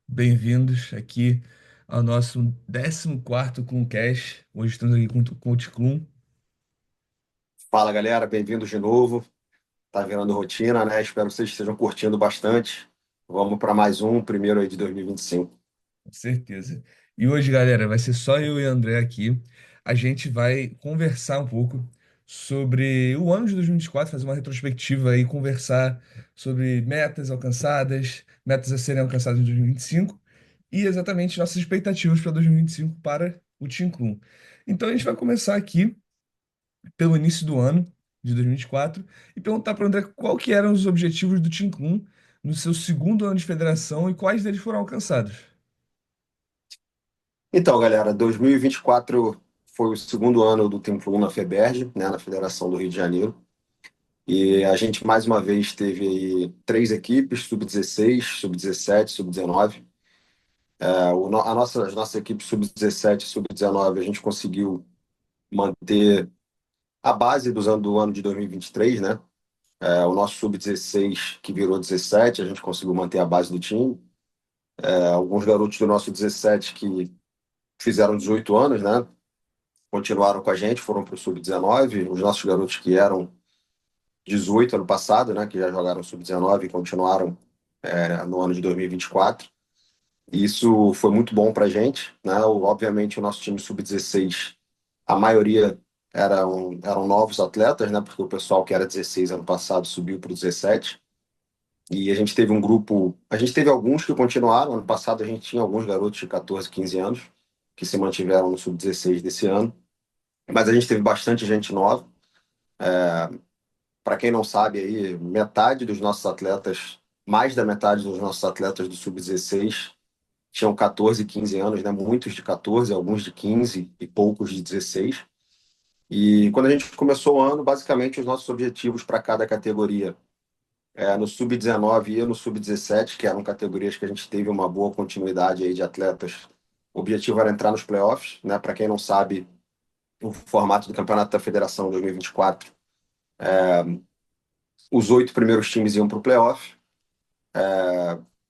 Bem-vindos aqui ao nosso 14º Cluncast. Hoje estamos aqui com o Ticlum. Fala galera, bem-vindos de novo. Tá virando rotina, né? Espero que vocês estejam curtindo bastante. Vamos para mais um, primeiro aí de 2025. Com certeza. E hoje, galera, vai ser só eu e o André aqui. A gente vai conversar um pouco sobre o ano de 2024, fazer uma retrospectiva e conversar sobre metas alcançadas, metas a serem alcançadas em 2025 e exatamente nossas expectativas para 2025 para o Team Clum. Então a gente vai começar aqui pelo início do ano de 2024 e perguntar para o André qual que eram os objetivos do Team Clum no seu segundo ano de federação e quais deles foram alcançados. Então, galera, 2024 foi o segundo ano do Team Flu na FEBERJ, né, na Federação do Rio de Janeiro. E a gente mais uma vez teve aí três equipes, sub-16, sub-17, sub-19. As nossas equipes sub-17 e sub-19 a gente conseguiu manter a base do ano de 2023, né? O nosso sub-16, que virou 17, a gente conseguiu manter a base do time. Alguns garotos do nosso 17 que fizeram 18 anos, né? Continuaram com a gente, foram para o sub-19. Os nossos garotos que eram 18 ano passado, né? Que já jogaram sub-19 e continuaram no ano de 2024. E isso foi muito bom para a gente, né? Obviamente, o nosso time sub-16, a maioria eram novos atletas, né? Porque o pessoal que era 16 ano passado subiu para o 17. E a gente teve um grupo, a gente teve alguns que continuaram. Ano passado a gente tinha alguns garotos de 14, 15 anos que se mantiveram no sub-16 desse ano, mas a gente teve bastante gente nova. Para quem não sabe aí, metade dos nossos atletas, mais da metade dos nossos atletas do sub-16 tinham 14, 15 anos, né? Muitos de 14, alguns de 15 e poucos de 16. E quando a gente começou o ano, basicamente os nossos objetivos para cada categoria no sub-19 e no sub-17, que eram categorias que a gente teve uma boa continuidade aí de atletas. O objetivo era entrar nos playoffs, né? Para quem não sabe, o formato do Campeonato da Federação 2024, os 8 primeiros times iam para o playoff.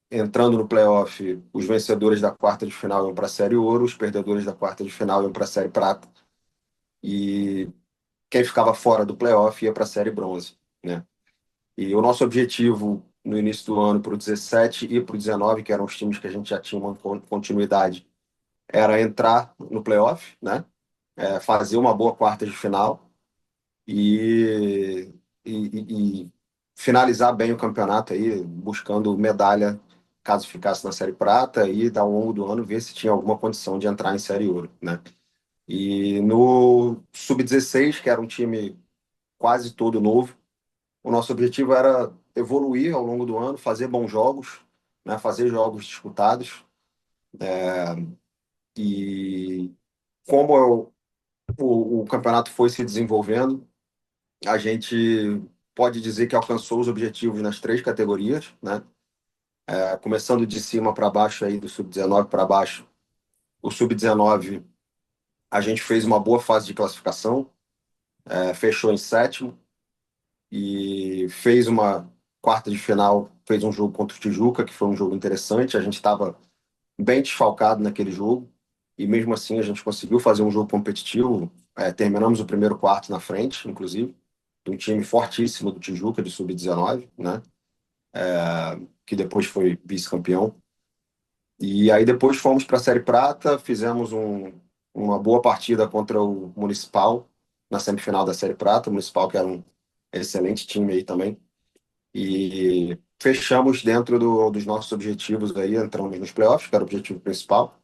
Entrando no playoff, os vencedores da quarta de final iam para a Série Ouro, os perdedores da quarta de final iam para a Série Prata, e quem ficava fora do playoff ia para a Série Bronze, né? E o nosso objetivo no início do ano para o 17 e para o 19, que eram os times que a gente já tinha uma continuidade, era entrar no playoff, né? Fazer uma boa quarta de final e, e finalizar bem o campeonato aí, buscando medalha caso ficasse na Série Prata e ao longo do ano ver se tinha alguma condição de entrar em Série Ouro, né? E no Sub-16, que era um time quase todo novo, o nosso objetivo era evoluir ao longo do ano, fazer bons jogos, né, fazer jogos disputados. E como o campeonato foi se desenvolvendo, a gente pode dizer que alcançou os objetivos nas três categorias, né? Começando de cima para baixo, aí do sub-19 para baixo, o sub-19 a gente fez uma boa fase de classificação, fechou em sétimo e fez uma quarta de final, fez um jogo contra o Tijuca, que foi um jogo interessante. A gente estava bem desfalcado naquele jogo e mesmo assim a gente conseguiu fazer um jogo competitivo. Terminamos o primeiro quarto na frente, inclusive, de um time fortíssimo do Tijuca, de sub-19, né? Que depois foi vice-campeão. E aí depois fomos para a Série Prata, fizemos uma boa partida contra o Municipal na semifinal da Série Prata, o Municipal que era um excelente time aí também. E fechamos dentro dos nossos objetivos aí, entramos nos playoffs, que era o objetivo principal,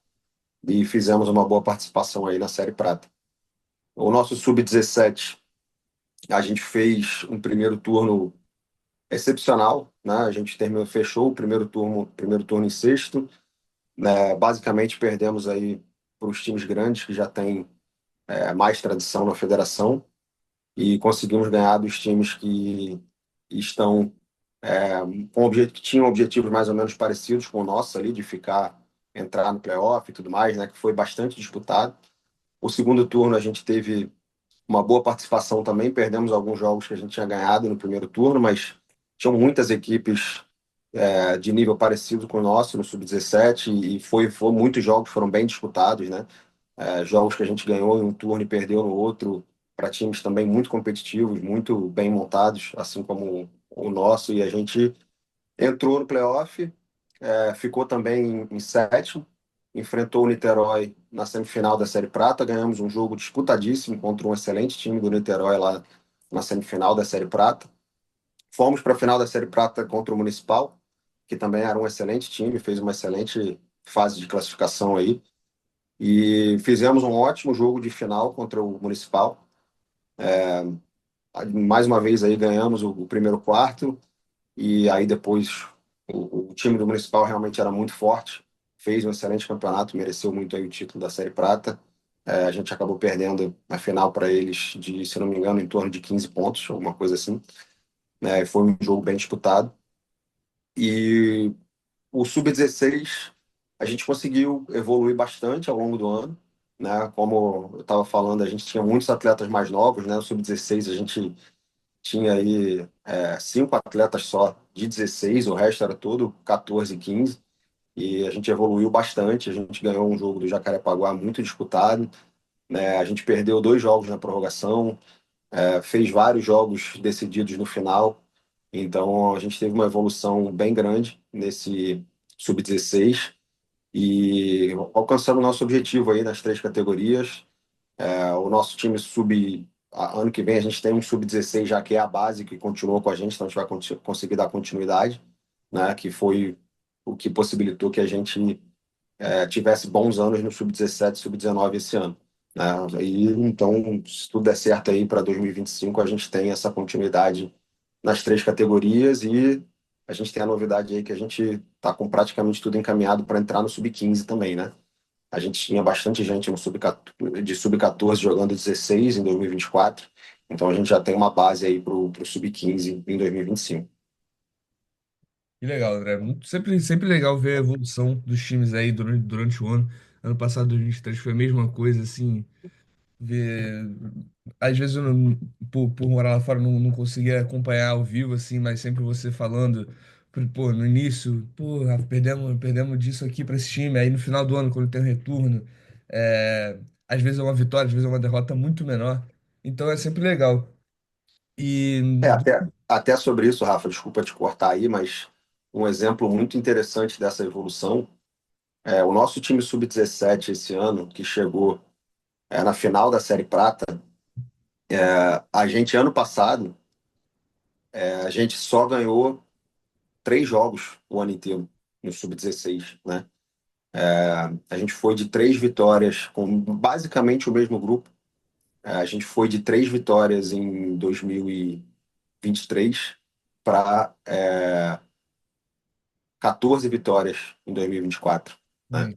e fizemos uma boa participação aí na Série Prata. O nosso sub-17, a gente fez um primeiro turno excepcional, né? A gente fechou primeiro turno em sexto, né? Basicamente perdemos aí para os times grandes que já têm mais tradição na federação e conseguimos ganhar dos times que estão que tinham objetivos mais ou menos parecidos com o nosso ali, de entrar no playoff e tudo mais, né? Que foi bastante disputado. O segundo turno a gente teve uma boa participação também, perdemos alguns jogos que a gente tinha ganhado no primeiro turno, mas tinham muitas equipes de nível parecido com o nosso no Sub-17 e foi muitos jogos foram bem disputados, né? Jogos que a gente ganhou em um turno e perdeu no outro, para times também muito competitivos, muito bem montados, assim como o nosso, e a gente entrou no playoff, ficou também em sétimo, enfrentou o Niterói na semifinal da Série Prata, ganhamos um jogo disputadíssimo contra um excelente time do Niterói lá na semifinal da Série Prata. Fomos para a final da Série Prata contra o Municipal, que também era um excelente time, fez uma excelente fase de classificação aí. E fizemos um ótimo jogo de final contra o Municipal. Mais uma vez aí ganhamos o primeiro quarto, e aí depois o time do Municipal realmente era muito forte, fez um excelente campeonato, mereceu muito aí o título da Série Prata. A gente acabou perdendo a final para eles de, se não me engano, em torno de 15 pontos, alguma coisa assim. Foi um jogo bem disputado. E o Sub-16, a gente conseguiu evoluir bastante ao longo do ano, né? Como eu estava falando, a gente tinha muitos atletas mais novos, né? No Sub-16 a gente tinha aí 5 atletas só de 16, o resto era tudo 14 e 15, e a gente evoluiu bastante, a gente ganhou um jogo do Jacarepaguá muito disputado, né? A gente perdeu 2 jogos na prorrogação, fez vários jogos decididos no final, então a gente teve uma evolução bem grande nesse Sub-16 e alcançando o nosso objetivo aí nas 3 categorias. O nosso time ano que vem a gente tem um Sub-16 já que é a base que continuou com a gente, então a gente vai conseguir dar continuidade, né? Que foi o que possibilitou que a gente tivesse bons anos no Sub-17 e Sub-19 esse ano. Né? E, então, se tudo der certo aí para 2025, a gente tem essa continuidade nas 3 categorias e a gente tem a novidade aí que a gente está com praticamente tudo encaminhado para entrar no Sub-15 também, né? A gente tinha bastante gente no de Sub-14 jogando 16 em 2024, então a gente já tem uma base aí para o Sub-15 em 2025. Que legal, André. Sempre legal ver a evolução dos times aí durante o ano. Ano passado, 2023, foi a mesma coisa, assim, ver. Às vezes eu não, por morar lá fora não conseguia acompanhar ao vivo, assim, mas sempre você falando, pô, no início, pô, Rafa, perdemos disso aqui para esse time. Aí no final do ano, quando tem o retorno, às vezes é uma vitória, às vezes é uma derrota muito menor. Então é sempre legal. E Até sobre isso, Rafa, desculpa te cortar aí, mas um exemplo muito interessante dessa evolução o nosso time Sub-17 esse ano, que chegou na final da Série Prata, a gente, ano passado, a gente só ganhou 3 jogos o ano inteiro no Sub-16, né? A gente foi de 3 vitórias com basicamente o mesmo grupo. A gente foi de 3 vitórias em 2023 para 14 vitórias em 2024, né? hum,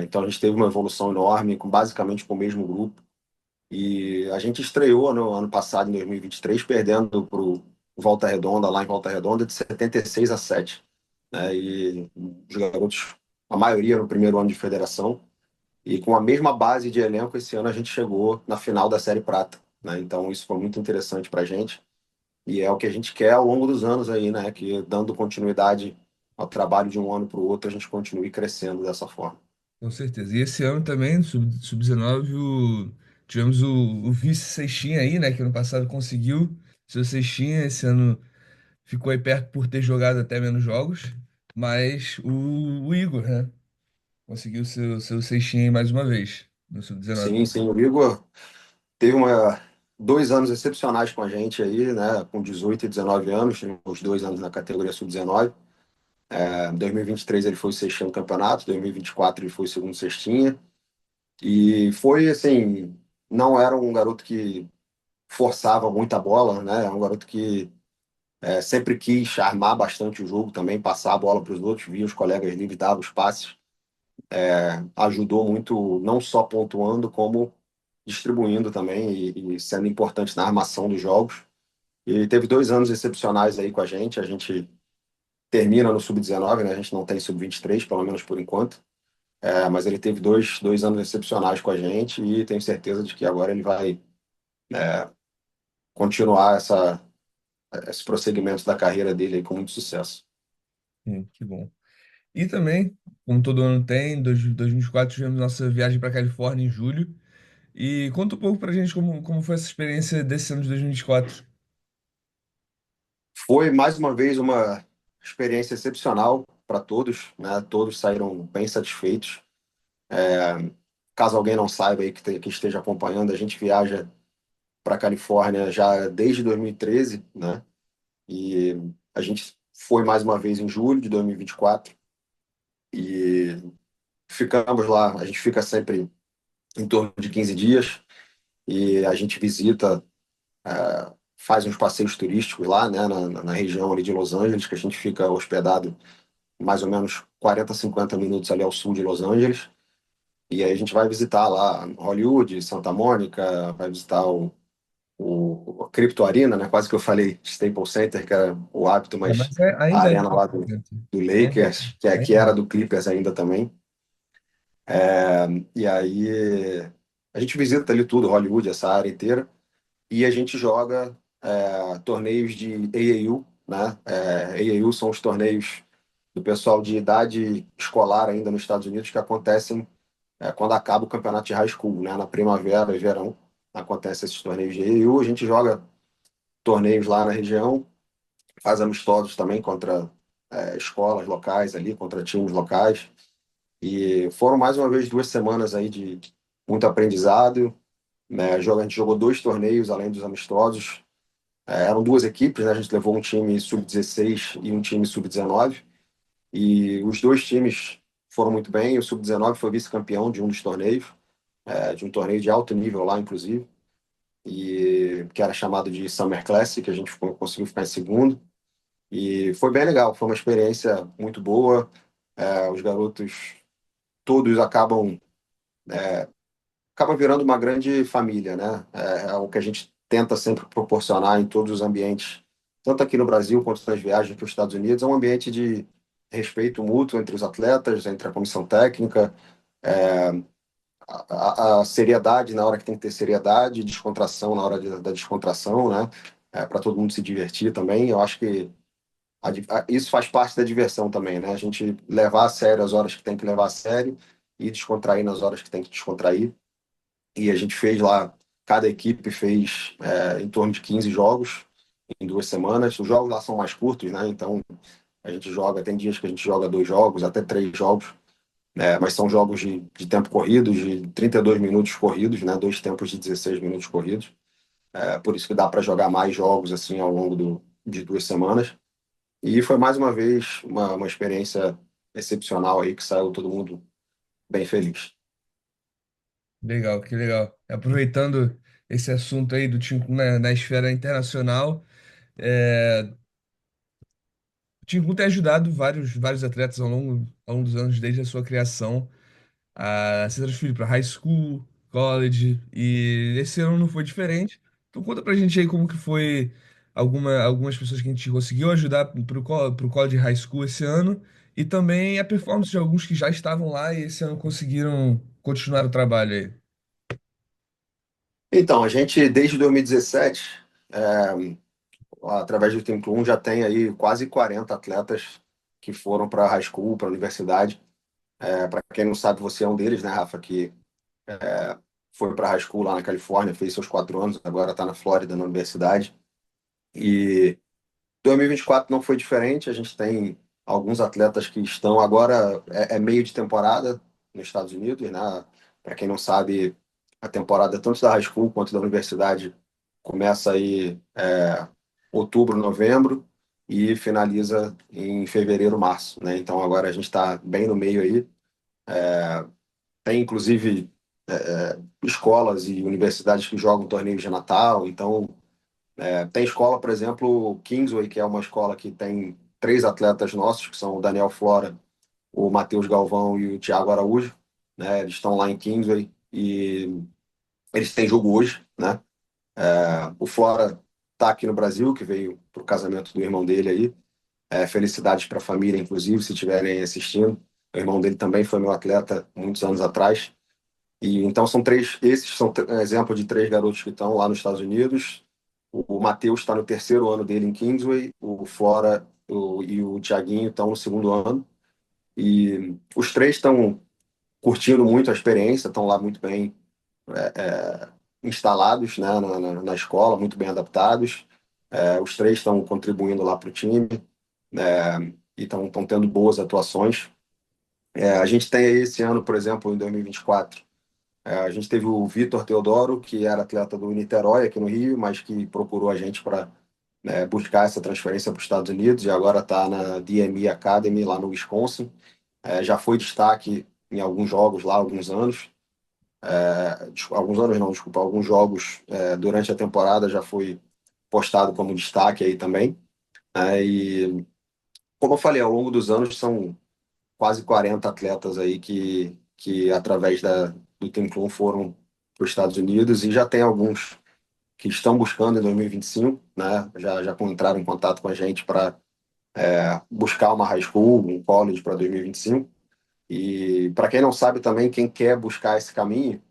Então a gente teve uma evolução enorme, basicamente com o mesmo grupo. E a gente estreou no ano passado, em 2023, perdendo para o Volta Redonda, lá em Volta Redonda, de 76-7, né? E os garotos, a maioria no primeiro ano de federação, e com a mesma base de elenco, esse ano a gente chegou na final da Série Prata, né? Então isso foi muito interessante para a gente, e é o que a gente quer ao longo dos anos aí, né? Que dando continuidade ao trabalho de um ano para o outro, a gente continue crescendo dessa forma. com certeza. E esse ano também, no Sub-19, tivemos o vice Seixinha aí, né? Que ano passado conseguiu seu Seixinha, esse ano ficou aí perto por ter jogado até menos jogos, mas o Igor, né? Conseguiu seu Seixinha aí mais uma vez, no Sub-19. Sim, sim, o Igor teve 2 anos excepcionais com a gente aí, né? Com 18 e 19 anos, os 2 anos na categoria sub-19. Em 2023 ele foi o sextinho do campeonato, 2024 ele foi o segundo cestinha. E foi assim, não era um garoto que forçava muita bola, né? É um garoto que sempre quis armar bastante o jogo também, passar a bola para os outros, via os colegas livres, dava os passes. Ajudou muito, não só pontuando, como distribuindo também e sendo importante na armação dos jogos. E teve 2 anos excepcionais aí com a gente. A gente termina no sub-19, né? A gente não tem sub-23, pelo menos por enquanto. Mas ele teve dois anos excepcionais com a gente e tenho certeza de que agora ele vai continuar esse prosseguimento da carreira dele aí com muito sucesso. Que bom. E também, como todo ano tem, em 2024 tivemos nossa viagem para Califórnia em julho. E conta um pouco pra gente como foi essa experiência desse ano de 2024. Foi mais uma vez uma experiência excepcional para todos, né? Todos saíram bem satisfeitos. Caso alguém não saiba aí que esteja acompanhando, a gente viaja para Califórnia já desde 2013, né? E a gente foi mais uma vez em julho de 2024 e ficamos lá. A gente fica sempre em torno de 15 dias e a gente visita, faz uns passeios turísticos lá, né, na região ali de Los Angeles, que a gente fica hospedado mais ou menos 40, 50 minutos ali ao sul de Los Angeles. E aí a gente vai visitar lá Hollywood, Santa Mônica, vai visitar o Crypto Arena, né? Quase que eu falei Staples Center, que era o hábito, É, mas mas a ainda é arena lá difícil, do ainda, Lakers, que ainda. era do Clippers ainda também. E aí a gente visita ali tudo, Hollywood, essa área inteira, e a gente joga torneios de AAU, né? AAU são os torneios do pessoal de idade escolar ainda nos Estados Unidos que acontecem quando acaba o campeonato de high school, né? Na primavera e verão acontecem esses torneios de AAU. A gente joga torneios lá na região, faz amistosos também contra escolas locais ali, contra times locais. E foram mais uma vez 2 semanas aí de muito aprendizado, né? A gente jogou dois torneios além dos amistosos. Eram duas equipes, né? A gente levou um time sub-16 e um time sub-19. E os dois times foram muito bem. O sub-19 foi vice-campeão de um dos torneios, de um torneio de alto nível lá, inclusive, e que era chamado de Summer Classic, que a gente conseguiu ficar em segundo. E foi bem legal, foi uma experiência muito boa. Os garotos todos acaba virando uma grande família, né? É o que a gente tenta sempre proporcionar em todos os ambientes, tanto aqui no Brasil quanto nas viagens para os Estados Unidos, é um ambiente de respeito mútuo entre os atletas, entre a comissão técnica, a seriedade na hora que tem que ter seriedade, descontração na hora da descontração, né? Para todo mundo se divertir também. Eu acho que isso faz parte da diversão também, né? A gente levar a sério as horas que tem que levar a sério e descontrair nas horas que tem que descontrair. E a gente fez lá, cada equipe fez em torno de 15 jogos em 2 semanas. Os jogos lá são mais curtos, né? Então a gente joga, tem dias que a gente joga 2 jogos, até 3 jogos, mas são jogos de tempo corrido, de 32 minutos corridos, né? Dois tempos de 16 minutos corridos. Por isso que dá para jogar mais jogos assim ao longo de 2 semanas. E foi mais uma vez uma experiência excepcional aí que saiu todo mundo bem feliz. Legal, que legal. Aproveitando esse assunto aí do Team Kun na esfera internacional, é, o Team Kun tem ajudado vários atletas ao longo dos anos, desde a sua criação, a se transferir para high school, college, e esse ano não foi diferente. Então conta pra gente aí como que foi algumas pessoas que a gente conseguiu ajudar pro college e high school esse ano, e também a performance de alguns que já estavam lá e esse ano conseguiram continuar o trabalho aí. Então, a gente, desde 2017, através do Team Clube, já tem aí quase 40 atletas que foram para high school, para a universidade. Para quem não sabe, você é um deles, né, Rafa, que foi para high school lá na Califórnia, fez seus 4 anos, agora está na Flórida, na universidade. E 2024 não foi diferente, a gente tem alguns atletas que estão agora, meio de temporada nos Estados Unidos, né? Para quem não sabe, a temporada tanto da high school quanto da universidade começa aí outubro, novembro e finaliza em fevereiro, março, né? Então agora a gente está bem no meio aí. Tem inclusive escolas e universidades que jogam torneios de Natal, então tem escola, por exemplo, Kingsway, que é uma escola que tem três atletas nossos, que são o Daniel Flora, o Matheus Galvão e o Thiago Araújo, né? Eles estão lá em Kingsway e eles têm jogo hoje, né? O Flora está aqui no Brasil, que veio para o casamento do irmão dele aí. Felicidades para a família, inclusive, se estiverem assistindo. O irmão dele também foi meu atleta muitos anos atrás. E então são três, esses são exemplo de três garotos que estão lá nos Estados Unidos. O Matheus está no terceiro ano dele em Kingsway, o Flora e o Thiaguinho estão no segundo ano. E os três estão curtindo muito a experiência, estão lá muito bem instalados, né, na escola, muito bem adaptados. Os três estão contribuindo lá para o time, e estão tendo boas atuações. A gente tem aí esse ano, por exemplo, em 2024, a gente teve o Vitor Teodoro, que era atleta do Niterói aqui no Rio, mas que procurou a gente para buscar essa transferência para os Estados Unidos e agora está na DME Academy lá no Wisconsin. Já foi destaque em alguns jogos lá, alguns anos. Alguns anos não, desculpa, alguns jogos durante a temporada já foi postado como destaque aí também. E como eu falei, ao longo dos anos são quase 40 atletas aí que através do Team Clun foram para os Estados Unidos e já tem alguns que estão buscando em 2025, né? Já entraram em contato com a gente para buscar uma high school, um college para 2025. E para quem não sabe também, quem quer buscar esse caminho,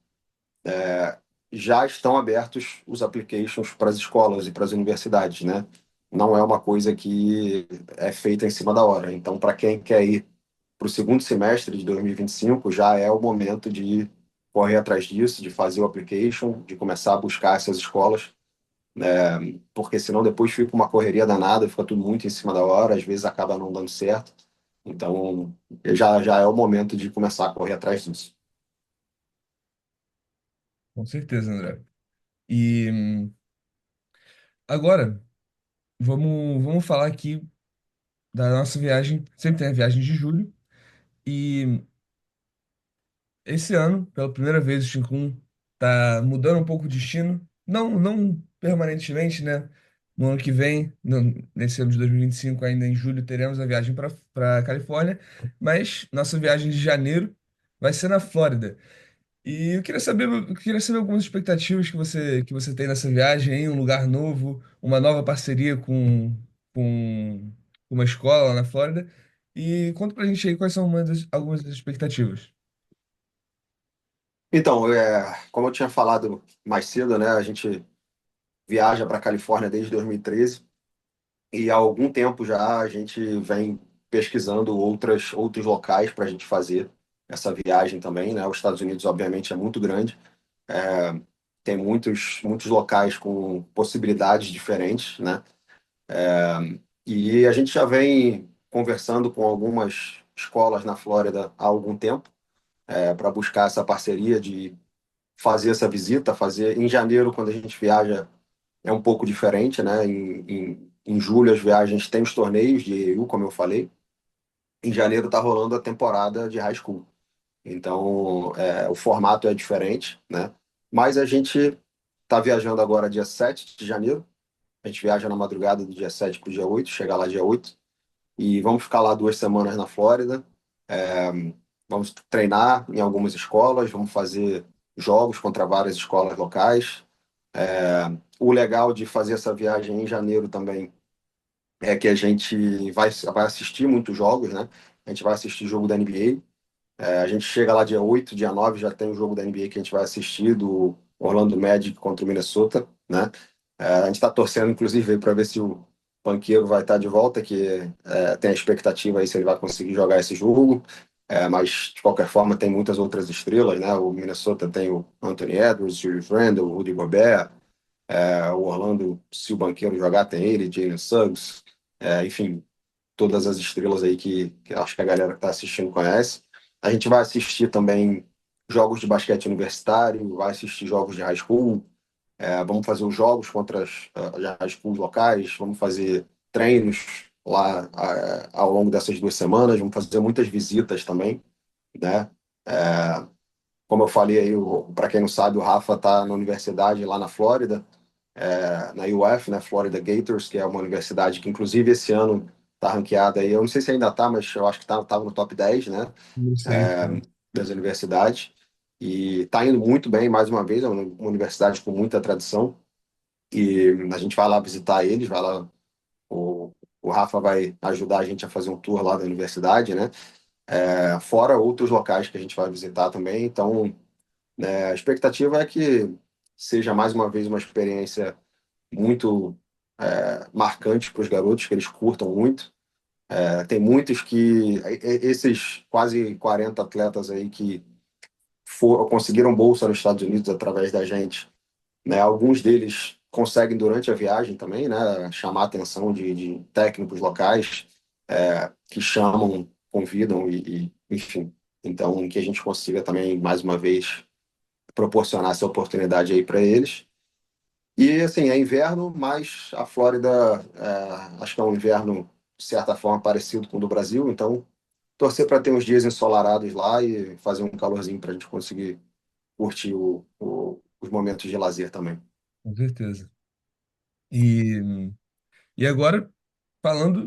já estão abertos os applications para as escolas e para as universidades, né? Não é uma coisa que é feita em cima da hora. Então, para quem quer ir para o segundo semestre de 2025, já é o momento de correr atrás disso, de fazer o application, de começar a buscar essas escolas, porque senão depois fica uma correria danada, fica tudo muito em cima da hora, às vezes acaba não dando certo. Então, já é o momento de começar a correr atrás disso. Com certeza, André. E agora, vamos falar aqui da nossa viagem. Sempre tem a viagem de julho. E esse ano, pela primeira vez, o Chincun tá mudando um pouco o destino. Não permanentemente, né? No ano que vem, nesse ano de 2025, ainda em julho, teremos a viagem para Califórnia. Mas nossa viagem de janeiro vai ser na Flórida. E eu queria saber algumas expectativas que você tem nessa viagem, em um lugar novo, uma nova parceria com uma escola lá na Flórida. E conta pra gente aí quais são algumas das expectativas. Então, como eu tinha falado mais cedo, né, a gente viaja para a Califórnia desde 2013 e há algum tempo já a gente vem pesquisando outros locais para a gente fazer essa viagem também, né? Os Estados Unidos, obviamente, é muito grande, é, tem muitos locais com possibilidades diferentes, né? E a gente já vem conversando com algumas escolas na Flórida há algum tempo, para buscar essa parceria de fazer essa visita, fazer em janeiro, quando a gente viaja, é um pouco diferente, né? Em julho as viagens têm os torneios de EU, como eu falei. Em janeiro está rolando a temporada de high school. Então, o formato é diferente, né? Mas a gente está viajando agora dia 7 de janeiro. A gente viaja na madrugada do dia 7 para o dia 8, chega lá dia 8. E vamos ficar lá 2 semanas na Flórida. É, Vamos treinar em algumas escolas, vamos fazer jogos contra várias escolas locais. O legal de fazer essa viagem em janeiro também é que a gente vai assistir muitos jogos, né? A gente vai assistir jogo da NBA. A gente chega lá dia 8, dia 9 já tem o jogo da NBA que a gente vai assistir, do Orlando Magic contra o Minnesota, né? A gente está torcendo, inclusive, para ver se o Banqueiro vai estar de volta, que tem a expectativa aí se ele vai conseguir jogar esse jogo. Mas, de qualquer forma, tem muitas outras estrelas, né? O Minnesota tem o Anthony Edwards, Julius Randle, o Rudy Gobert. O Orlando, se o Banqueiro jogar, tem ele, Jalen Suggs. Enfim, todas as estrelas aí que acho que a galera que está assistindo conhece. A gente vai assistir também jogos de basquete universitário, vai assistir jogos de high school, vamos fazer os jogos contra as high schools locais, vamos fazer treinos lá ao longo dessas 2 semanas, vamos fazer muitas visitas também, né? É, Como eu falei aí, para quem não sabe, o Rafa está na universidade lá na Flórida, na UF, né, Florida Gators, que é uma universidade que, inclusive, esse ano está ranqueada aí. Eu não sei se ainda está, mas eu acho que estava no top 10, né, Isso aí. das universidades. E está indo muito bem, mais uma vez, é uma universidade com muita tradição. E a gente vai lá visitar eles, vai lá, o Rafa vai ajudar a gente a fazer um tour lá da universidade, né? Fora outros locais que a gente vai visitar também. Então, a expectativa é que seja mais uma vez uma experiência muito marcante para os garotos, que eles curtam muito. Tem muitos esses quase 40 atletas aí que conseguiram bolsa nos Estados Unidos através da gente, né? Alguns deles conseguem durante a viagem também, né? Chamar a atenção de técnicos locais, que chamam, convidam enfim. Então, que a gente consiga também, mais uma vez, proporcionar essa oportunidade aí para eles. E, assim, é inverno, mas a Flórida, acho que é um inverno, de certa forma, parecido com o do Brasil. Então, torcer para ter uns dias ensolarados lá e fazer um calorzinho para a gente conseguir curtir os momentos de lazer também. Com certeza. E, e agora, falando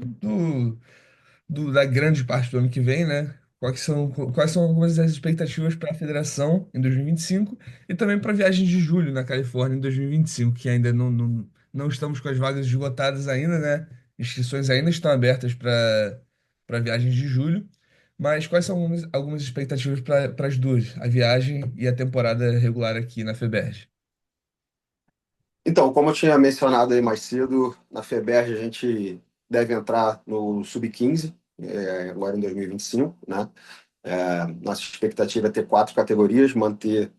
da grande parte do ano que vem, né? Quais são algumas das expectativas para a federação em 2025 e também para a viagem de julho na Califórnia em 2025, que ainda não estamos com as vagas esgotadas ainda, né? Inscrições ainda estão abertas para viagens de julho, mas quais são algumas expectativas para as duas, a viagem e a temporada regular aqui na FEBERJ? Então, como eu tinha mencionado aí mais cedo, na FEBERJ a gente deve entrar no Sub-15, agora em 2025, né? Nossa expectativa é ter quatro categorias, manter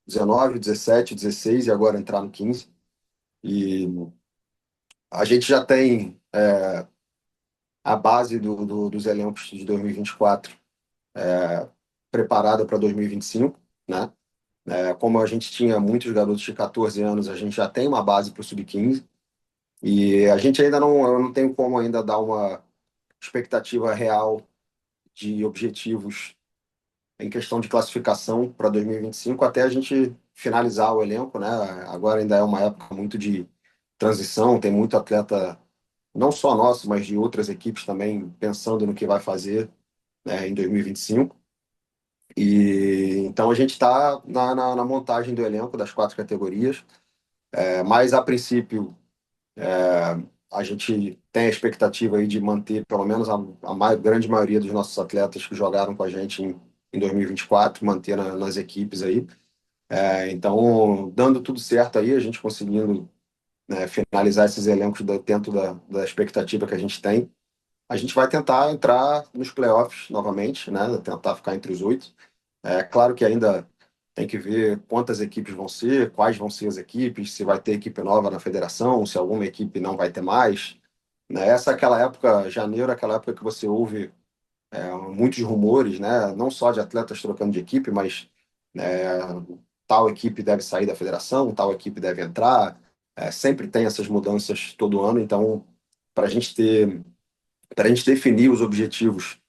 19, 17, 16 e agora entrar no 15. E a gente já tem a base dos elencos de 2024 preparada para 2025, né? Como a gente tinha muitos garotos de 14 anos, a gente já tem uma base para o Sub-15 e a gente ainda não, eu não tenho como ainda dar uma expectativa real de objetivos em questão de classificação para 2025 até a gente finalizar o elenco, né? Agora ainda é uma época muito de transição, tem muito atleta, não só nosso, mas de outras equipes também pensando no que vai fazer, né, em 2025. Então a gente está na montagem do elenco das quatro categorias, mas a princípio a gente tem a expectativa aí de manter pelo menos a grande maioria dos nossos atletas que jogaram com a gente em 2024, manter nas equipes aí. Então, dando tudo certo aí, a gente conseguindo, né, finalizar esses elencos dentro da expectativa que a gente tem, a gente vai tentar entrar nos playoffs novamente, né? Tentar ficar entre os oito. É claro que ainda tem que ver quantas equipes vão ser, quais vão ser as equipes, se vai ter equipe nova na federação, se alguma equipe não vai ter mais. Né? Essa é aquela época, janeiro, é aquela época que você ouve muitos rumores, né? Não só de atletas trocando de equipe, mas é, tal equipe deve sair da federação, tal equipe deve entrar. Sempre tem essas mudanças todo ano, então, para a gente ter, para a gente definir os objetivos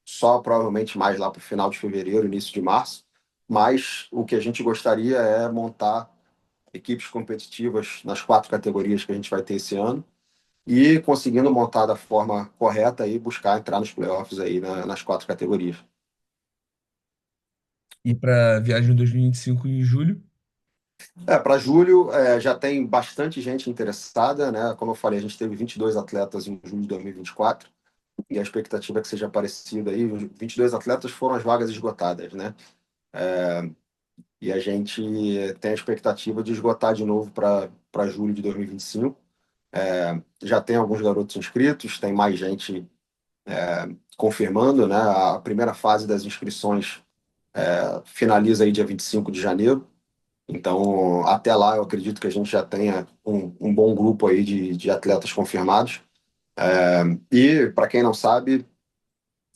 só provavelmente mais lá para o final de fevereiro, início de março. Mas o que a gente gostaria é montar equipes competitivas nas quatro categorias que a gente vai ter esse ano e conseguindo montar da forma correta e buscar entrar nos playoffs aí nas quatro categorias. E para a viagem de 2025 em julho? Para julho, já tem bastante gente interessada, né? Como eu falei, a gente teve 22 atletas em julho de 2024 e a expectativa é que seja parecida aí. Os 22 atletas foram as vagas esgotadas, né? E a gente tem a expectativa de esgotar de novo para julho de 2025. Já tem alguns garotos inscritos, tem mais gente confirmando, né? A primeira fase das inscrições finaliza aí dia 25 de janeiro. Então, até lá, eu acredito que a gente já tenha um bom grupo aí de atletas confirmados. E, para quem não sabe,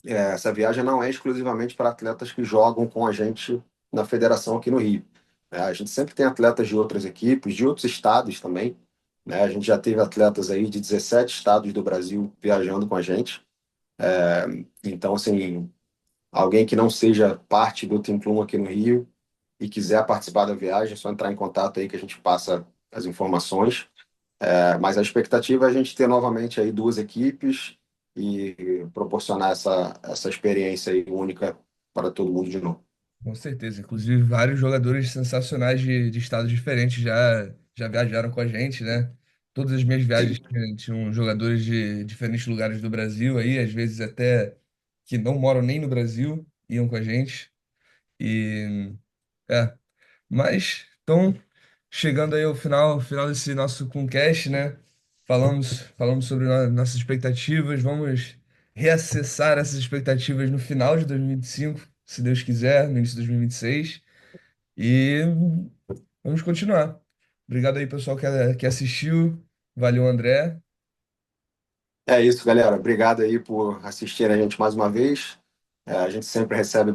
essa viagem não é exclusivamente para atletas que jogam com a gente na federação aqui no Rio. A gente sempre tem atletas de outras equipes, de outros estados também. Né? A gente já teve atletas aí de 17 estados do Brasil viajando com a gente. Então, assim, alguém que não seja parte do Team Plum aqui no Rio e quiser participar da viagem, é só entrar em contato aí que a gente passa as informações. Mas a expectativa é a gente ter novamente aí duas equipes e proporcionar essa experiência aí única para todo mundo de novo. Com certeza. Inclusive, vários jogadores sensacionais de estados diferentes já viajaram com a gente, né? Todas as minhas viagens Sim. tinham jogadores de diferentes lugares do Brasil aí, às vezes até que não moram nem no Brasil, iam com a gente. E é. Mas, então, chegando aí ao final desse nosso Concast, né? falamos sobre nossas expectativas. Vamos reacessar essas expectativas no final de 2025, se Deus quiser, no início de 2026. E vamos continuar. Obrigado aí, pessoal, que assistiu. Valeu, André. É isso, galera. Obrigado aí por assistir a gente mais uma vez. A gente sempre recebe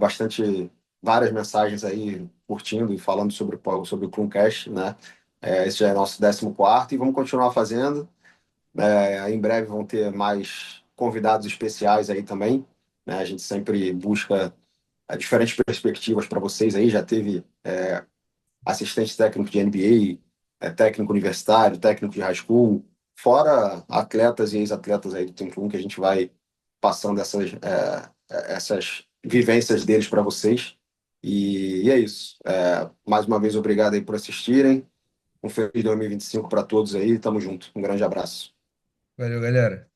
várias mensagens aí curtindo e falando sobre o Chromecast, né? Esse já é nosso 14º e vamos continuar fazendo. Em breve vão ter mais convidados especiais aí também, né? A gente sempre busca diferentes perspectivas para vocês aí. Já teve assistente técnico de NBA, técnico universitário, técnico de high school, fora atletas e ex-atletas aí do Tempo 1 que a gente vai passando essas vivências deles para vocês. E é isso. Mais uma vez, obrigado aí por assistirem. Um feliz 2025 para todos aí. Tamo junto. Um grande abraço. Valeu, galera.